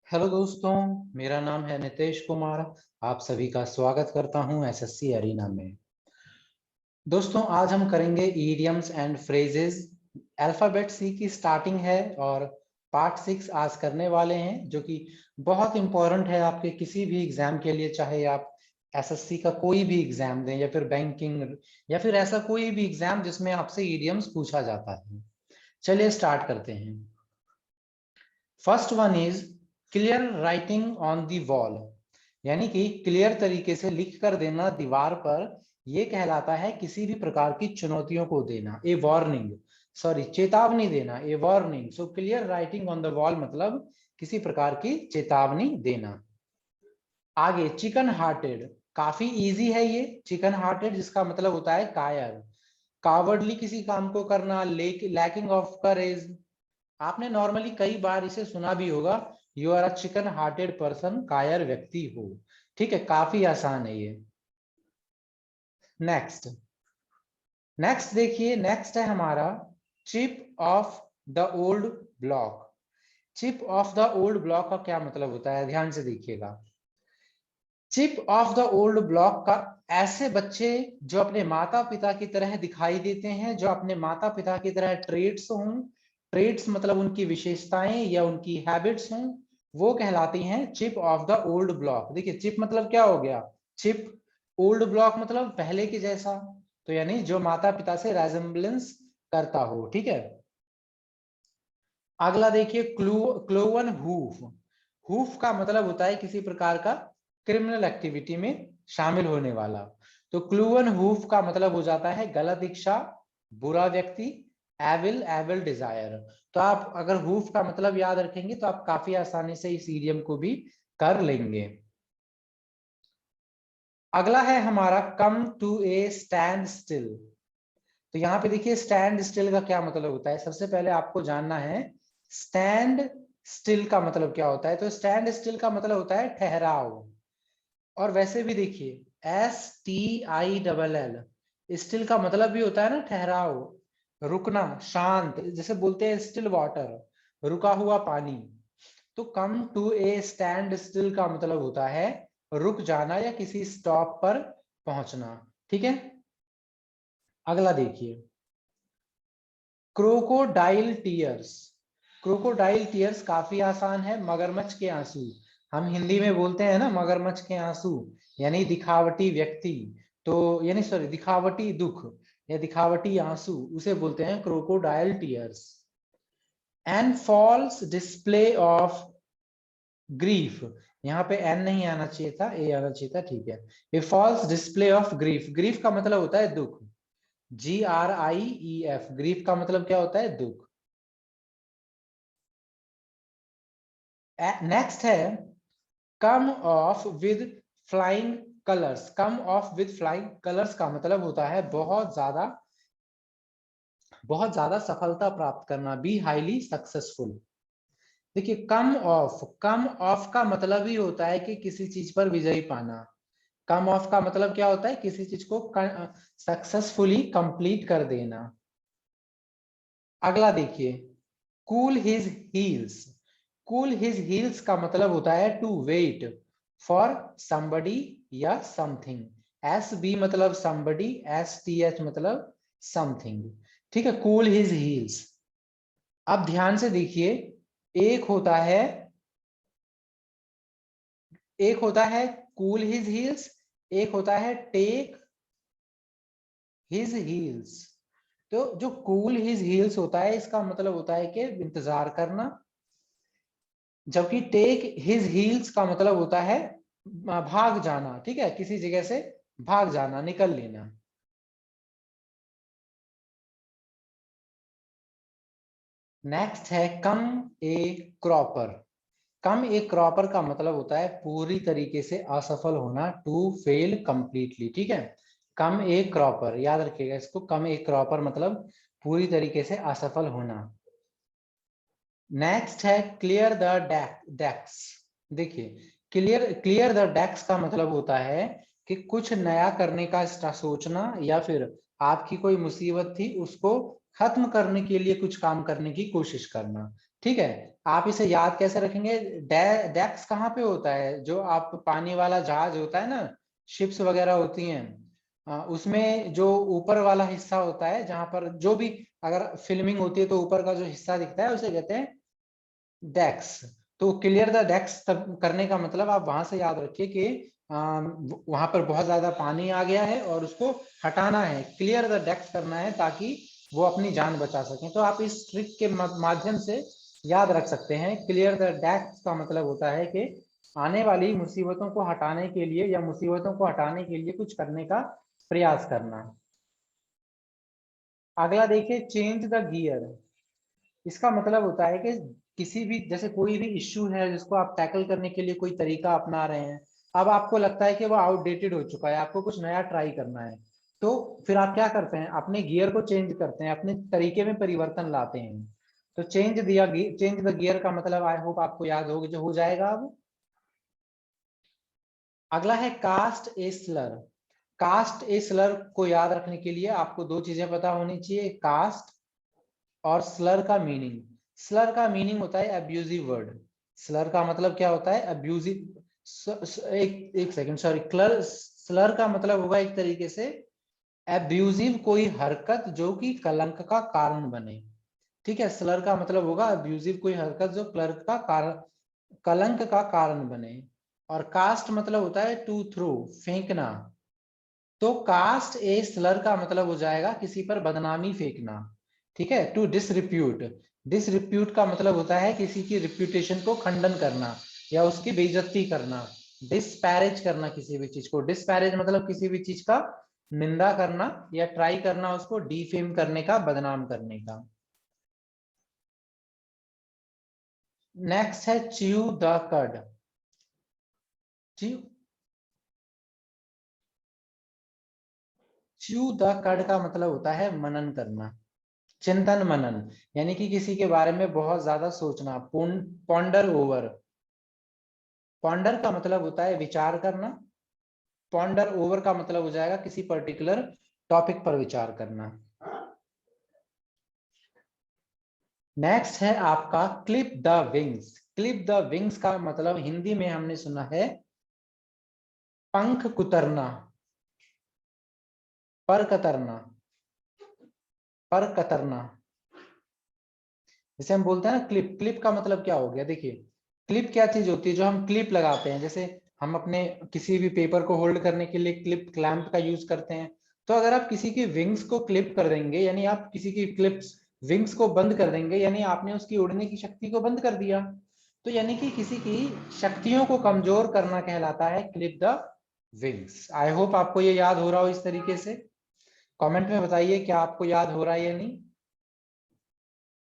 Hello दोस्तों, मेरा नाम है नितेश कुमार। आप सभी का स्वागत करता हूं एसएससी अरीना में। दोस्तों, आज हम करेंगे ईडियम्स एंड फ्रेजेस। अल्फाबेट सी की स्टार्टिंग है और पार्ट 6 आज करने वाले हैं, जो कि बहुत इंपॉर्टेंट है आपके किसी भी एग्जाम के लिए, चाहे आप एसएससी का कोई भी एग्जाम दें या फिर बैंकिंग या फिर ऐसा कोई भी एग्जाम जिसमें आपसे ईडियम्स पूछा जाता है। चलिए स्टार्ट करते हैं। First one is clear writing on the wall, यानी कि क्लियर तरीके से लिख कर देना दीवार पर। यह कहलाता है किसी भी प्रकार की चुनौतियों को देना, ए वार्निंग, सॉरी चेतावनी देना, ए warning. So clear writing on the wall मतलब किसी प्रकार की चेतावनी देना। आगे चिकन हार्टेड, काफी इजी है ये। चिकन हार्टेड जिसका मतलब होता है कायर, कावर्डली किसी काम को करना, लैकिंग ऑफ करेज। आपने नॉर्मली कई बार इसे सुना भी होगा, you are a chicken hearted person, कायर व्यक्ति हो। ठीक है, काफी आसान है ये। नेक्स्ट नेक्स्ट देखिए, नेक्स्ट है हमारा chip off the old block. Chip off the old block का क्या मतलब होता है, ध्यान से देखिएगा। Chip off the old block का ऐसे बच्चे जो अपने माता पिता की तरह दिखाई देते हैं, जो अपने माता पिता की तरह ट्रेड्स हों, ट्रेड्स मतलब उनकी विशेषताएं या उनकी हैबिट्स हों, वो कहलाती हैं chip off the old block. देखिए चिप मतलब क्या हो गया, चिप, ओल्ड ब्लॉक मतलब पहले के जैसा, तो यानी जो माता पिता से रेजेम्बलेंस करता हो। ठीक है, अगला देखिए क्लोवन हूफ। हूफ का मतलब होता है किसी प्रकार का क्रिमिनल एक्टिविटी में शामिल होने वाला। तो क्लूवन हूफ का मतलब हो जाता है गलत इच्छा, बुरा व्यक्ति, एविल, एविल डिजायर। तो आप अगर हूफ का मतलब याद रखेंगे तो आप काफी आसानी से इस इडियम को भी कर लेंगे। अगला है हमारा come to a standstill. तो यहाँ पे देखिए स्टैंड स्टिल का क्या मतलब होता है। सबसे पहले आपको जानना है स्टैंड स्टिल का मतलब क्या होता है। तो स्टैंड स्टिल का मतलब होता है ठहराव। और वैसे भी देखिए STILL, स्टिल का मतलब भी होता है ना ठहराव, रुकना, शांत, जैसे बोलते हैं स्टिल वाटर, रुका हुआ पानी। तो come to a standstill का मतलब होता है रुक जाना या किसी स्टॉप पर पहुंचना। ठीक है, अगला देखिए क्रोकोडाइल टीयर्स। क्रोकोडाइल टीयर्स काफी आसान है, मगरमच्छ के आंसू। हम हिंदी में बोलते हैं ना मगरमच्छ के आंसू, यानी दिखावटी व्यक्ति, तो यानी सॉरी दिखावटी दुख या दिखावटी आंसू, उसे बोलते हैं crocodile tears. And false display of grief, यहाँ पे एन नहीं आना चाहिए था, ए आना चाहिए था। ठीक है, a false display of grief, grief का मतलब होता है दुख, GRIEF, ग्रीफ का मतलब क्या होता है, दुख। नेक्स्ट है come off with flying colours. Come off with flying colours का मतलब होता है बहुत ज्यादा सफलता प्राप्त करना, बी हाईली सक्सेसफुल। देखिए कम ऑफ का मतलब ही होता है कि किसी चीज पर विजयी पाना। कम ऑफ का मतलब क्या होता है, किसी चीज को सक्सेसफुली कंप्लीट कर देना। अगला देखिए cool his heels. Cool his heels का मतलब होता है टू वेट फॉर somebody या समथिंग। SB मतलब somebody, STH मतलब समथिंग। ठीक है, कूल हिज हील्स। अब ध्यान से देखिए, एक होता है एक होता है कूल हिज हील्स, एक होता है टेक हिज हील्स। तो जो कूल हिज हील्स होता है इसका मतलब होता है कि इंतजार करना, जबकि टेक हिज हील्स का मतलब होता है भाग जाना। ठीक है, किसी जगह से भाग जाना, निकल लेना। नेक्स्ट है कम ए क्रॉपर। कम ए क्रॉपर का मतलब होता है पूरी तरीके से असफल होना, टू फेल कंप्लीटली। ठीक है, कम ए क्रॉपर याद रखिएगा इसको, कम ए क्रॉपर मतलब पूरी तरीके से असफल होना। नेक्स्ट है क्लियर द डेक्स। देखिए क्लियर द डेक्स का मतलब होता है कि कुछ नया करने का सोचना, या फिर आपकी कोई मुसीबत थी उसको खत्म करने के लिए कुछ काम करने की कोशिश करना। ठीक है, आप इसे याद कैसे रखेंगे? डेक्स कहाँ पे होता है? जो आप पानी वाला जहाज होता है ना, शिप्स वगैरह होती हैं, उसमें जो ऊपर वाला हिस्सा होता है, जहां पर जो भी अगर फिल्मिंग होती है तो ऊपर का जो हिस्सा दिखता है उसे कहते हैं डेक्स। तो क्लियर द डेक्स करने का मतलब आप वहां से याद रखिए कि वहां पर बहुत ज्यादा पानी आ गया है और उसको हटाना है, क्लियर द डेक्स करना है ताकि वो अपनी जान बचा सकें। तो आप इस ट्रिक के माध्यम से याद रख सकते हैं। क्लियर द डेक्स का मतलब होता है कि आने वाली मुसीबतों को हटाने के लिए या मुसीबतों को हटाने के लिए कुछ करने का प्रयास करना। अगला देखिए, चेंज द गियर। इसका मतलब होता है कि किसी भी, जैसे कोई भी इश्यू है जिसको आप टैकल करने के लिए कोई तरीका अपना रहे हैं, अब आपको लगता है कि वो आउटडेटेड हो चुका है, आपको कुछ नया ट्राई करना है, तो फिर आप क्या करते हैं? अपने गियर को चेंज करते हैं, अपने तरीके में परिवर्तन लाते हैं। तो चेंज द गियर का मतलब आई होप आपको याद होगा, जो हो जाएगा अब। अगला है कास्ट ए स्लर। कास्ट ए स्लर को याद रखने के लिए आपको दो चीजें पता होनी चाहिए, कास्ट और स्लर का मीनिंग। स्लर का मीनिंग होता है अब्यूजिव वर्ड। स्लर का मतलब क्या होता है? अब्यूजिव। एक सेकंड, सॉरी, क्लर। स्लर का मतलब होगा एक तरीके से अब्यूजिव कोई हरकत जो कि कलंक का कारण बने। ठीक है, स्लर का मतलब होगा अब्यूजिव कोई हरकत जो क्लर्क का कारण, कलंक का कारण बने। और कास्ट मतलब होता है टू थ्रो, फेंकना। तो कास्ट ए स्लर का मतलब हो जाएगा किसी पर बदनामी फेंकना। ठीक है, टू डिसरिप्यूट। डिसरिप्यूट का मतलब होता है किसी की रिप्यूटेशन को खंडन करना या उसकी बेइज्जती करना। डिस्पैरेज करना किसी भी चीज को, डिस्पैरेज मतलब किसी भी चीज का निंदा करना या ट्राई करना उसको डिफेम करने का, बदनाम करने का। नेक्स्ट है च्यू द कड। च्यू च्यू द कड का मतलब होता है मनन करना, चिंतन मनन। यानी कि किसी के बारे में बहुत ज्यादा सोचना, पॉन्डर ओवर। पॉन्डर का मतलब होता है विचार करना, पॉन्डर ओवर का मतलब हो जाएगा किसी पर्टिकुलर टॉपिक पर विचार करना। नेक्स्ट है आपका clip the wings. Clip the wings का मतलब हिंदी में हमने सुना है पंख कुतरना, पर कतरना, पर कतरना। जैसे हम बोलते हैं ना क्लिप, क्लिप का मतलब क्या हो गया? देखिए, क्लिप क्या चीज होती है? जो हम क्लिप लगाते हैं, जैसे हम अपने किसी भी पेपर को होल्ड करने के लिए क्लिप, क्लैंप का यूज करते हैं। तो अगर आप किसी की विंग्स को क्लिप कर देंगे, यानी आप किसी की क्लिप्स, विंग्स को बंद कर देंगे, यानी आपने उसकी उड़ने की शक्ति को बंद कर दिया। तो यानी कि किसी की शक्तियों को कमजोर करना कहलाता है clip the wings. I hope आपको ये याद हो रहा हो इस तरीके से। कमेंट में बताइए क्या आपको याद हो रहा है या नहीं।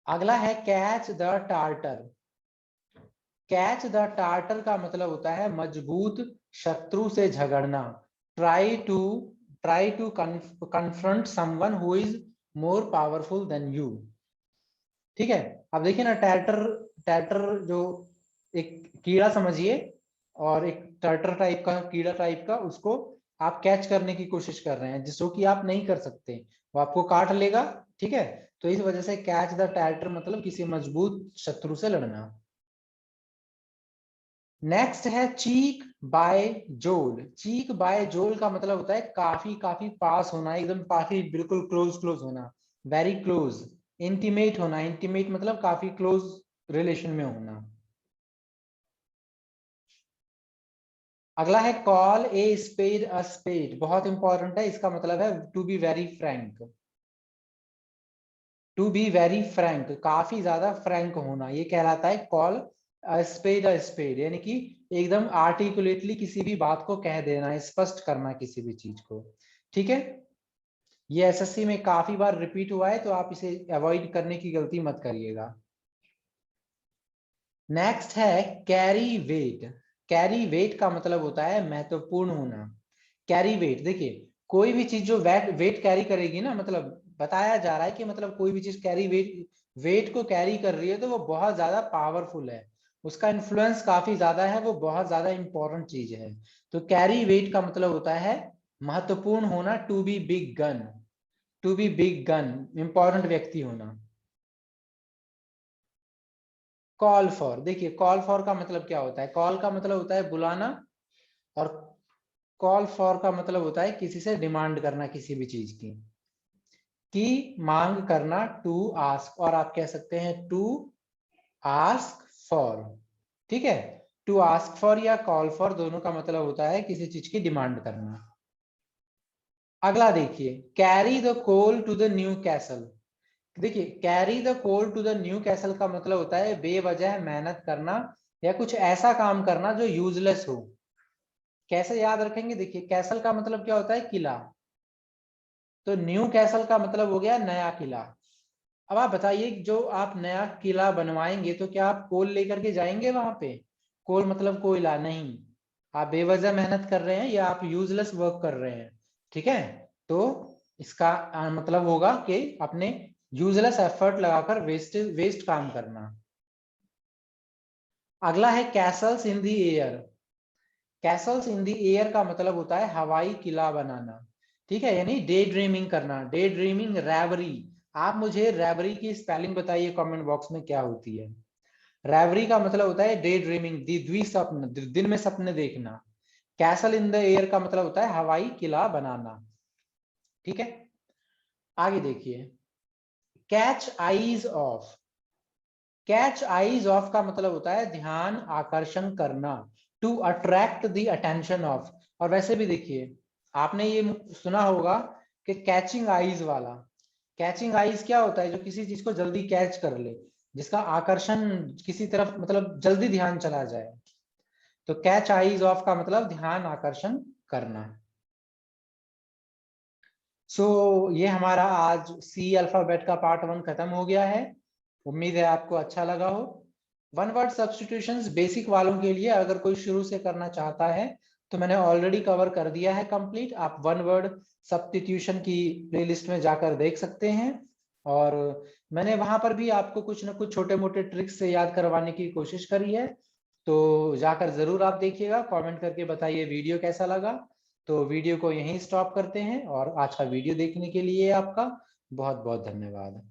अगला है catch the tartar. Catch the tartar का मतलब होता है मजबूत शत्रु से झगड़ना। Try to try to confront someone who is more powerful than you. ठीक है, अब देखिए ना, टैटर, टैटर जो एक कीड़ा समझिए, और एक टर्टर टाइप का कीड़ा टाइप का, उसको आप कैच करने की कोशिश कर रहे हैं, जिसको कि आप नहीं कर सकते, वो आपको काट लेगा। ठीक है, तो इस वजह से कैच द टैटर मतलब किसी मजबूत शत्रु से लड़ना। नेक्स्ट है चीक बाय जोल। चीक बाय जोल का मतलब होता है काफी काफी पास होना, एकदम काफी बिल्कुल क्लोज क्लोज होना, वेरी क्लोज। इंटीमेट होना, इंटीमेट मतलब काफी क्लोज रिलेशन में होना। अगला है call a spade a spade, बहुत इंपॉर्टेंट है। इसका मतलब है to be very frank. To be very frank, काफी ज्यादा फ्रैंक होना, ये कहलाता है कॉल स्पेड अ स्पेड। यानी कि एकदम आर्टिकुलेटली किसी भी बात को कह देना, स्पष्ट करना किसी भी चीज को। ठीक है, ये एसएससी में काफी बार रिपीट हुआ है, तो आप इसे अवॉइड करने की गलती मत करिएगा। नेक्स्ट है कैरी वेट। कैरी वेट का मतलब होता है महत्वपूर्ण होना। कैरी वेट, देखिए कोई भी चीज जो वेट वेट कैरी करेगी ना, मतलब बताया जा रहा है कि मतलब कोई भी चीज कैरी वेट, वेट को कैरी कर रही है, तो वो बहुत ज्यादा पावरफुल है, उसका इन्फ्लुएंस काफी ज्यादा है, वो बहुत ज्यादा इंपॉर्टेंट चीज है। तो कैरी वेट का मतलब होता है महत्वपूर्ण होना, to be big gun. To be big gun, important व्यक्ति होना। कॉल फॉर, देखिए कॉल फॉर का मतलब क्या होता है? कॉल का मतलब होता है बुलाना, और कॉल फॉर का मतलब होता है किसी से डिमांड करना किसी भी चीज की मांग करना, टू आस्क, और आप कह सकते हैं टू आस्क फॉर। ठीक है, टू आस्क फॉर या कॉल फॉर दोनों का मतलब होता है किसी चीज की डिमांड करना। अगला देखिए, carry the coal to the Newcastle. देखिए carry the coal to the Newcastle का मतलब होता है बेवजह मेहनत करना या कुछ ऐसा काम करना जो यूजलेस हो। कैसे याद रखेंगे? देखिए कैसल का मतलब क्या होता है? किला। तो न्यू कैसल का मतलब हो गया नया किला। अब आप बताइए, जो आप नया किला बनवाएंगे तो क्या आप कोल लेकर के जाएंगे वहां पे? कोल मतलब कोयला नहीं। आप बेवजह मेहनत कर रहे हैं या आप यूजलेस वर्क कर रहे हैं। ठीक है, तो इसका मतलब होगा कि अपने यूजलेस एफर्ट लगाकर वेस्ट वेस्ट काम करना। अगला है Castle's in the air. Castle's in the air का मतलब होता है हवाई किला बनाना। ठीक है, यानी डे ड्रीमिंग करना। Daydreaming, reverie. आप मुझे रैवरी की स्पेलिंग बताइए कमेंट बॉक्स में, क्या होती है? रैवरी का मतलब होता है डे ड्रीमिंग, द्विस्वप्न, दिन में सपने देखना। कैसल इन द एयर का मतलब होता है हवाई किला बनाना। ठीक है, आगे देखिए, catch eyes off. Catch eyes off का मतलब होता है ध्यान आकर्षण करना, to attract the attention of. और वैसे भी देखिए, आपने ये सुना होगा कि कैचिंग आईज वाला। कैचिंग आईज क्या होता है? जो किसी चीज को जल्दी कैच कर ले, जिसका आकर्षण किसी तरफ, मतलब जल्दी ध्यान चला जाए। तो कैच आईज ऑफ का मतलब ध्यान आकर्षण करना। सो ये हमारा आज सी अल्फाबेट का पार्ट 1 खत्म हो गया है। उम्मीद है आपको अच्छा लगा हो। वन वर्ड सब्स्टिट्यूशंस बेसिक वालों के लिए अगर कोई शुरू से करना चाहता है तो मैंने ऑलरेडी कवर कर दिया है कंप्लीट। आप वन वर्ड सब्स्टिट्यूशन की प्लेलिस्ट में जाकर देख सकते हैं, और मैंने वहां पर भी आपको कुछ ना कुछ छोटे मोटे ट्रिक्स से याद करवाने की कोशिश करी है। तो जाकर जरूर आप देखिएगा, कमेंट करके बताइए वीडियो कैसा लगा। तो वीडियो को यहीं स्टॉप करते हैं, और आज का वीडियो देखने के लिए आपका बहुत बहुत धन्यवाद।